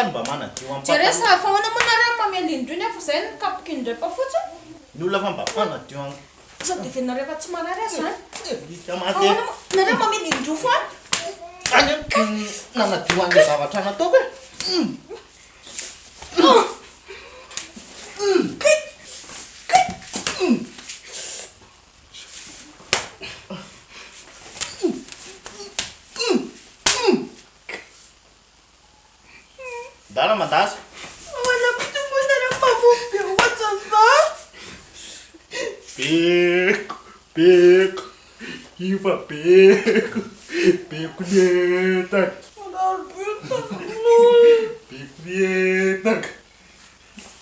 mba manadio Jereo foana moa nareo mameno indrony fa zay ny kapoka indray pa fotsiny. ny olona fa mba manadio any Sao dia nareo efa tsy marary azy zany. maty Nareo mameno indro foana. any nanadio an'le zavatra nataoko dala mandasa Wala kutungo nareo mamomby ohatr'izao. beko ifa beko leta